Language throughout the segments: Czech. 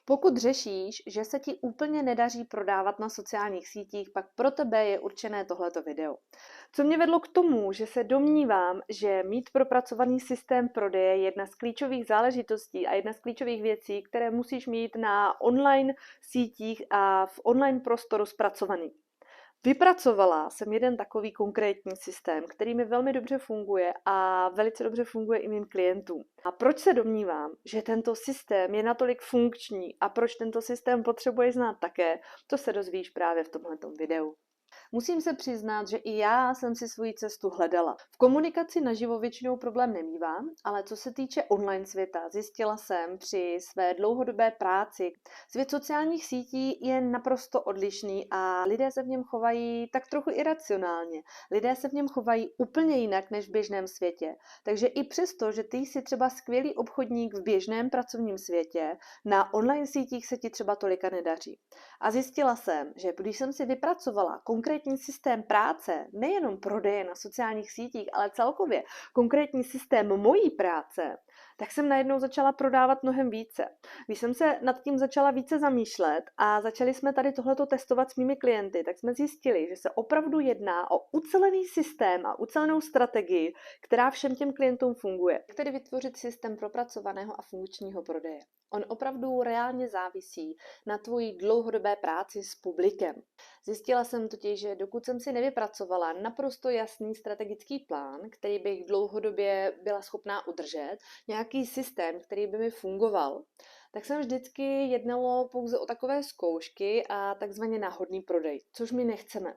Pokud řešíš, že se ti úplně nedaří prodávat na sociálních sítích, pak pro tebe je určené tohleto video. Co mě vedlo k tomu, že se domnívám, že mít propracovaný systém prodeje je jedna z klíčových záležitostí a jedna z klíčových věcí, které musíš mít na online sítích a v online prostoru zpracovaný. Vypracovala jsem jeden takový konkrétní systém, který mi velmi dobře funguje a velice dobře funguje i mým klientům. A proč se domnívám, že tento systém je natolik funkční a proč tento systém potřebuješ znát také, to se dozvíš právě v tomhletom videu. Musím se přiznat, že i já jsem si svoji cestu hledala. V komunikaci naživo většinou problém nemívám, ale co se týče online světa, zjistila jsem při své dlouhodobé práci, svět sociálních sítí je naprosto odlišný a lidé se v něm chovají tak trochu iracionálně. Lidé se v něm chovají úplně jinak než v běžném světě. Takže i přesto, že ty jsi třeba skvělý obchodník v běžném pracovním světě, na online sítích se ti třeba tolika nedaří. A zjistila jsem, že když jsem si vypracovala konkrétní systém práce, nejenom prodeje na sociálních sítích, ale celkově konkrétní systém mojí práce, tak jsem najednou začala prodávat mnohem více. Když jsem se nad tím začala více zamýšlet a začali jsme tady tohleto testovat s mými klienty, tak jsme zjistili, že se opravdu jedná o ucelený systém a ucelenou strategii, která všem těm klientům funguje. Jak tedy vytvořit systém propracovaného a funkčního prodeje? On opravdu reálně závisí na tvojí dlouhodobé práci s publikem. Zjistila jsem totiž, že dokud jsem si nevypracovala naprosto jasný strategický plán, který bych dlouhodobě byla schopná udržet, nějaký systém, který by mi fungoval, tak jsem vždycky jednalo pouze o takové zkoušky a takzvaně náhodný prodej, což my nechceme.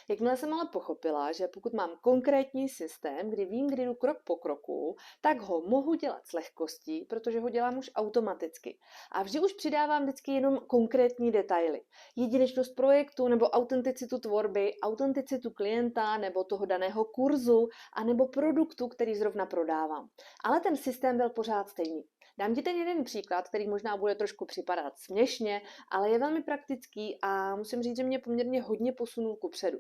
Jakmile jsem ale pochopila, že pokud mám konkrétní systém, kdy vím, kdy jdu krok po kroku, tak ho mohu dělat s lehkostí, protože ho dělám už automaticky. A vždy už přidávám vždycky jenom konkrétní detaily. Jedinečnost projektu nebo autenticitu tvorby, autenticitu klienta nebo toho daného kurzu a nebo produktu, který zrovna prodávám. Ale ten systém byl pořád stejný. Dám ti ten jeden příklad, který možná bude trošku připadat směšně, ale je velmi praktický a musím říct, že mě poměrně hodně posunul kupředu.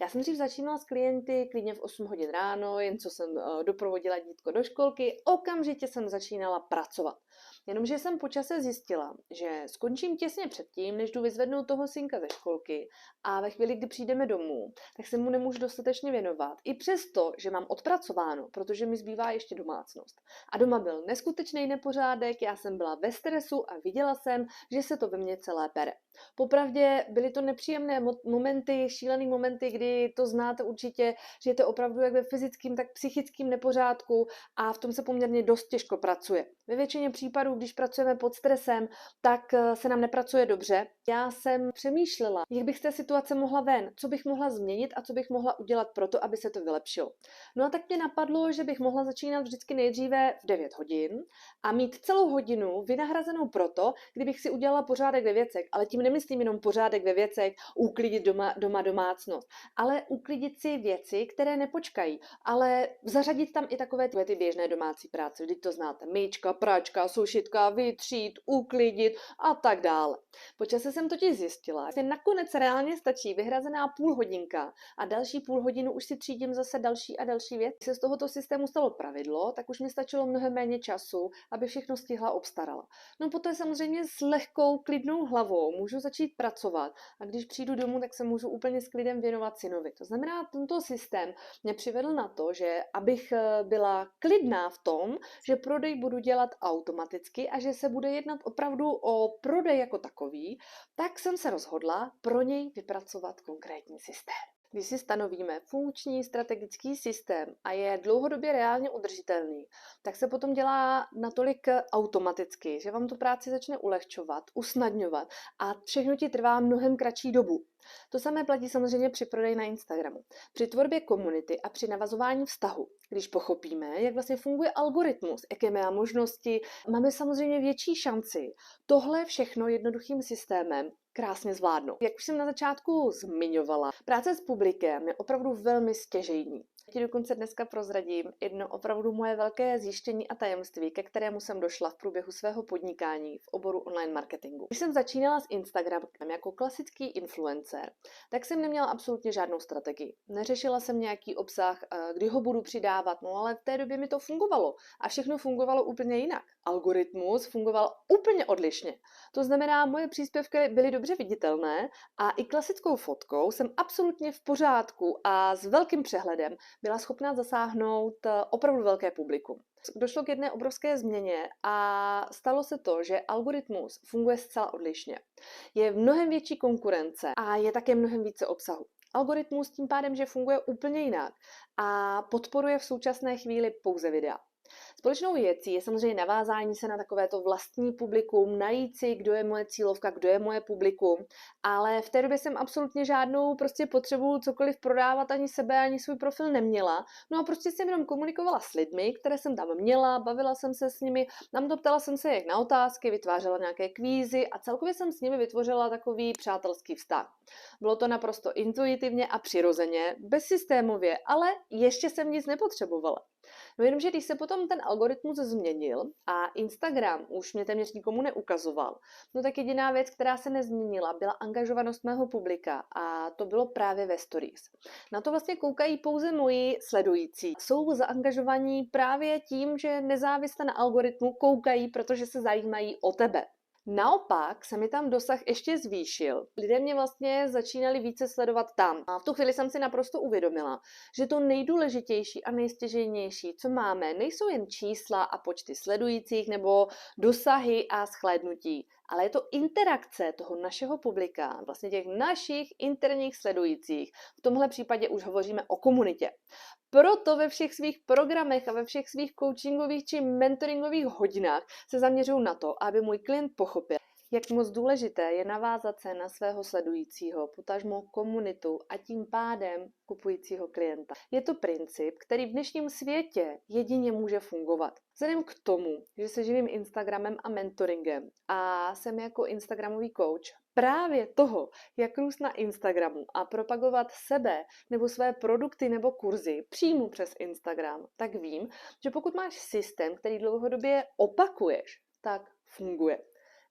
Já jsem dřív začínala s klienty klidně v 8 hodin ráno, jen co jsem doprovodila dítko do školky, okamžitě jsem začínala pracovat. Jenomže jsem po čase zjistila, že skončím těsně předtím, než jdu vyzvednout toho synka ze školky a ve chvíli, kdy přijdeme domů, tak se mu nemůžu dostatečně věnovat. I přesto, že mám odpracováno, protože mi zbývá ještě domácnost. A doma byl neskutečný nepořádek, já jsem byla ve stresu a viděla jsem, že se to ve mně celé pere. Popravdě byly to nepříjemné momenty, šílené momenty, kdy to znáte určitě, že je to opravdu jak ve fyzickém, tak psychickém nepořádku a v tom se poměrně dost těžko pracuje. Ve většině případů, když pracujeme pod stresem, tak se nám nepracuje dobře. Já jsem přemýšlela, jak bych z té situace mohla ven, co bych mohla změnit a co bych mohla udělat pro to, aby se to vylepšilo. No a tak mě napadlo, že bych mohla začínat vždycky nejdříve v 9 hodin a mít celou hodinu vynahrazenou proto, kdybych si udělala pořádek ve věcech, ale tím nemyslím jenom pořádek ve věcech, uklidit doma domácnost, ale uklidit si věci, které nepočkají, ale zařadit tam i takové ty běžné domácí práce, vždyť to znáte, myčka, pračka, sušitka, vytřít, uklidit a tak dále. Po čase jsem totiž zjistila, že nakonec reálně stačí vyhrazená půl hodinka a další půl hodinu už si třídím zase další a další věc. Když se z tohoto systému stalo pravidlo, tak už mi stačilo mnohem méně času, aby všechno stihla obstarala. No poté samozřejmě s lehkou, klidnou hlavou můžu začít pracovat a když přijdu domů, tak se můžu úplně s klidem věnovat synovi. To znamená, tento systém mě přivedl na to, že abych byla klidná v tom, že prodej budu dělat automaticky a že se bude jednat opravdu o prodej jako takový, tak jsem se rozhodla pro něj vypracovat konkrétní systém. Když si stanovíme funkční strategický systém a je dlouhodobě reálně udržitelný, tak se potom dělá natolik automaticky, že vám tu práci začne ulehčovat, usnadňovat a všechno ti trvá mnohem kratší dobu. To samé platí samozřejmě při prodeji na Instagramu. Při tvorbě komunity a při navazování vztahu. Když pochopíme, jak vlastně funguje algoritmus, jaké má možnosti, máme samozřejmě větší šanci tohle všechno jednoduchým systémem krásně zvládnout. Jak už jsem na začátku zmiňovala, práce s publikem je opravdu velmi stěžejní. Ti dokonce dneska prozradím jedno opravdu moje velké zjištění a tajemství, ke kterému jsem došla v průběhu svého podnikání v oboru online marketingu. Když jsem začínala s Instagramem jako klasický influencer, tak jsem neměla absolutně žádnou strategii. Neřešila jsem nějaký obsah, kdy ho budu přidávat, no ale v té době mi to fungovalo a všechno fungovalo úplně jinak. Algoritmus fungoval úplně odlišně. To znamená, moje příspěvky byly dobře viditelné a i klasickou fotkou jsem absolutně v pořádku a s velkým přehledem byla schopná zasáhnout opravdu velké publikum. Došlo k jedné obrovské změně a stalo se to, že algoritmus funguje zcela odlišně. Je mnohem větší konkurence a je také mnohem více obsahu. Algoritmus tím pádem, že funguje úplně jinak a podporuje v současné chvíli pouze videa. Společnou věcí je samozřejmě navázání se na takovéto vlastní publikum, najít si, kdo je moje cílovka, kdo je moje publikum, ale v té době jsem absolutně žádnou potřebu cokoliv prodávat, ani sebe, ani svůj profil neměla. No a prostě jsem jenom komunikovala s lidmi, které jsem tam měla, bavila jsem se s nimi, ptala jsem se jak na otázky, vytvářela nějaké kvízy a celkově jsem s nimi vytvořila takový přátelský vztah. Bylo to naprosto intuitivně a přirozeně, bezsystémově, ale ještě jsem nic nepotřebovala. No jenomže když se potom ten algoritmus změnil a Instagram už mě téměř nikomu neukazoval, no tak jediná věc, která se nezměnila, byla angažovanost mého publika a to bylo právě ve stories. Na to vlastně koukají pouze moji sledující. Jsou zaangažovaní právě tím, že nezávisle na algoritmu koukají, protože se zajímají o tebe. Naopak se mi tam dosah ještě zvýšil. Lidé mě vlastně začínali více sledovat tam. A v tu chvíli jsem si naprosto uvědomila, že to nejdůležitější a nejstěžejnější, co máme, nejsou jen čísla a počty sledujících nebo dosahy a shlédnutí, ale je to interakce toho našeho publika, vlastně těch našich interních sledujících. V tomhle případě už hovoříme o komunitě. Proto ve všech svých programech a ve všech svých coachingových či mentoringových hodinách se zaměřuju na to, aby můj klient pochopil, jak moc důležité je navázat se na svého sledujícího, potažmo komunitu a tím pádem kupujícího klienta. Je to princip, který v dnešním světě jedině může fungovat. Vzhledem k tomu, že se živím Instagramem a mentoringem a jsem jako Instagramový coach, právě toho, jak růst na Instagramu a propagovat sebe nebo své produkty nebo kurzy přímo přes Instagram, tak vím, že pokud máš systém, který dlouhodobě opakuješ, tak funguje.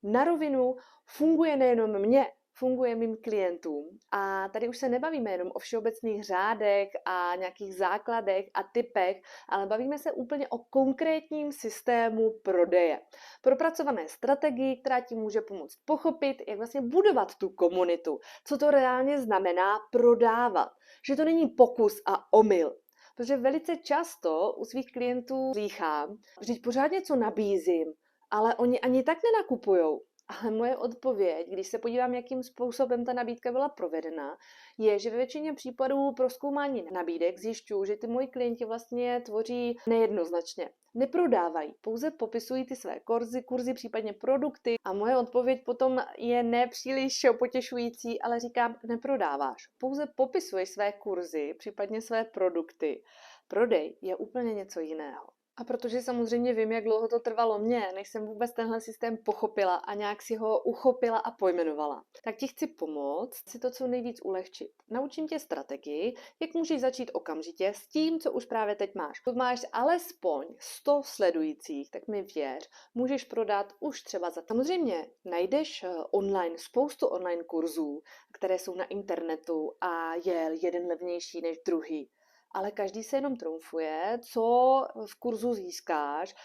Na rovinu funguje nejenom mně, funguje mým klientům. A tady už se nebavíme jenom o všeobecných řádech a nějakých základech a typech, ale bavíme se úplně o konkrétním systému prodeje. Propracované strategii, která ti může pomoct pochopit, jak vlastně budovat tu komunitu. Co to reálně znamená prodávat. Že to není pokus a omyl. Protože velice často u svých klientů slýchám, že pořád něco nabízím, ale oni ani tak nenakupujou. Ale moje odpověď, když se podívám, jakým způsobem ta nabídka byla provedena, je, že ve většině případů pro zkoumání nabídek zjišťuju, že ty moji klienti vlastně tvoří nejednoznačně. Neprodávají, pouze popisují ty své kurzy, případně produkty a moje odpověď potom je nepříliš potěšující, ale říkám, neprodáváš. Pouze popisuješ své kurzy, případně své produkty. Prodej je úplně něco jiného. A protože samozřejmě vím, jak dlouho to trvalo mně, než jsem vůbec tenhle systém pochopila a nějak si ho uchopila a pojmenovala, tak ti chci pomoct si to co nejvíc ulehčit. Naučím tě strategii, jak můžeš začít okamžitě s tím, co už právě teď máš. Pokud máš alespoň 100 sledujících, tak mi věř, můžeš prodat už třeba za... Samozřejmě najdeš online spoustu online kurzů, které jsou na internetu a je jeden levnější než druhý. Ale každý se jenom trumfuje, co v kurzu získáš,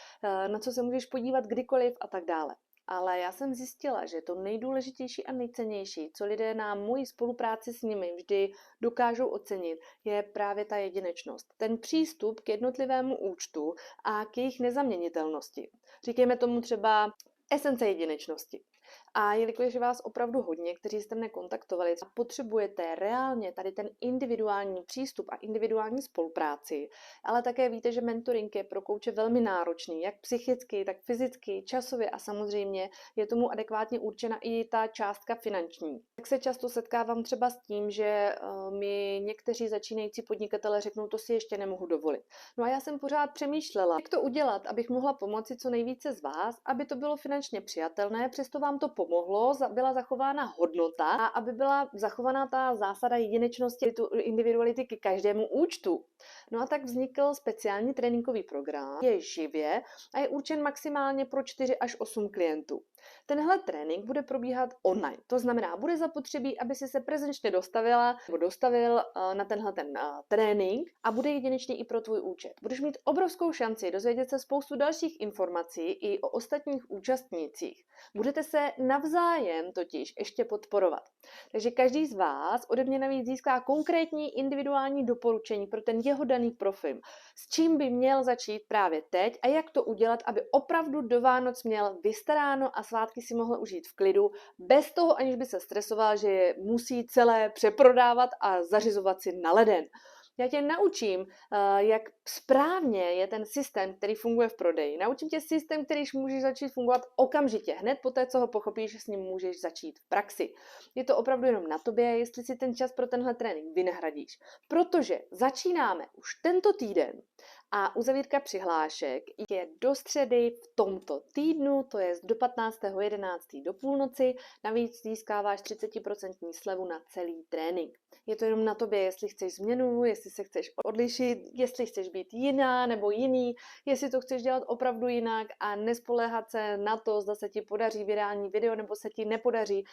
na co se můžeš podívat kdykoliv a tak dále. Ale já jsem zjistila, že to nejdůležitější a nejcennější, co lidé na mojí spolupráci s nimi vždy dokážou ocenit, je právě ta jedinečnost. Ten přístup k jednotlivému účtu a k jejich nezaměnitelnosti. Říkejme tomu třeba esence jedinečnosti. A jelikož je vás opravdu hodně, kteří jste mne kontaktovali a potřebujete reálně tady ten individuální přístup a individuální spolupráci, ale také víte, že mentoring je pro kouče velmi náročný, jak psychicky, tak fyzicky, časově a samozřejmě je tomu adekvátně určena i ta částka finanční. Tak se často setkávám třeba s tím, že mi někteří začínající podnikatelé řeknou, to si ještě nemohu dovolit. No a já jsem pořád přemýšlela, jak to udělat, abych mohla pomoci co nejvíce z vás, aby to bylo finančně přijatelné, přesto vám to pomohlo, byla zachována hodnota a aby byla zachovaná ta zásada jedinečnosti, tu individuality ke každému účtu. No a tak vznikl speciální tréninkový program, je živě a je určen maximálně pro 4 až 8 klientů. Tenhle trénink bude probíhat online, to znamená, bude zapotřebí, aby si se prezenčně dostavila nebo dostavil na tenhle trénink a bude jedinečný i pro tvůj účet. Budeš mít obrovskou šanci dozvědět se spoustu dalších informací i o ostatních účastnících. Budete se navzájem totiž ještě podporovat. Takže každý z vás ode mě navíc získá konkrétní individuální doporučení pro ten jeho daný profil. S čím by měl začít právě teď a jak to udělat, aby opravdu do Vánoc měl vystaráno a svátky si mohl užít v klidu, bez toho, aniž by se stresoval, že je musí celé přeprodávat a zařizovat si na leden. Já tě naučím, jak správně je ten systém, který funguje v prodeji. Naučím tě systém, kterýž můžeš začít fungovat okamžitě. Hned poté, co ho pochopíš, s ním můžeš začít v praxi. Je to opravdu jenom na tobě, jestli si ten čas pro tenhle trénink vynahradíš. Protože začínáme už tento týden a uzavírka přihlášek je do středy v tomto týdnu, to je do 15.11. do půlnoci. Navíc získáváš 30% slevu na celý trénink. Je to jenom na tobě, jestli chceš změnu, jestli se chceš odlišit, jestli chceš být jiná nebo jiný, jestli to chceš dělat opravdu jinak a nespoléhat se na to, zda se ti podaří virální video nebo se ti nepodaří,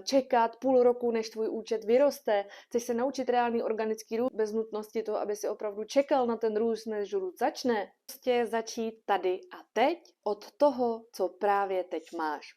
čekat půl roku, než tvůj účet vyroste. Chceš se naučit reálný organický růst bez nutnosti toho, aby si opravdu čekal na ten růst, než růst začne. Prostě začít tady a teď od toho, co právě teď máš.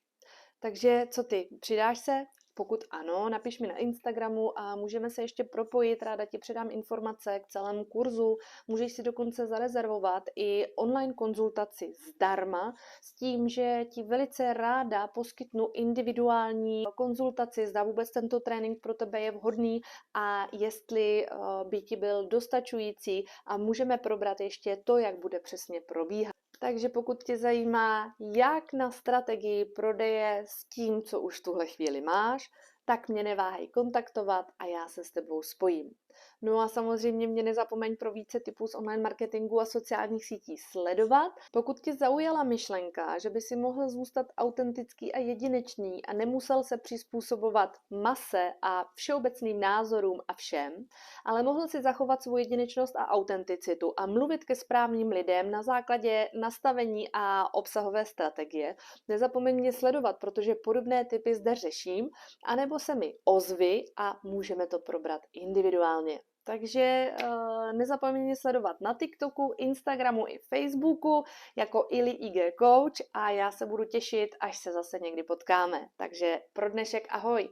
Takže co ty, přidáš se? Pokud ano, napiš mi na Instagramu a můžeme se ještě propojit, ráda ti předám informace k celému kurzu. Můžeš si dokonce zarezervovat i online konzultaci zdarma s tím, že ti velice ráda poskytnu individuální konzultaci, zda vůbec tento trénink pro tebe je vhodný a jestli by ti byl dostačující a můžeme probrat ještě to, jak bude přesně probíhat. Takže pokud tě zajímá, jak na strategii prodeje s tím, co už v tuhle chvíli máš, tak mě neváhej kontaktovat a já se s tebou spojím. No a samozřejmě mě nezapomeň pro více typů z online marketingu a sociálních sítí sledovat. Pokud tě zaujala myšlenka, že by si mohl zůstat autentický a jedinečný a nemusel se přizpůsobovat mase a všeobecným názorům a všem, ale mohl si zachovat svou jedinečnost a autenticitu a mluvit ke správným lidem na základě nastavení a obsahové strategie, nezapomeň mě sledovat, protože podobné typy zde řeším, anebo se mi ozvi a můžeme to probrat individuálně. Takže nezapomeň mě sledovat na TikToku, Instagramu i Facebooku jako Ili IG Coach a já se budu těšit, až se zase někdy potkáme. Takže pro dnešek ahoj!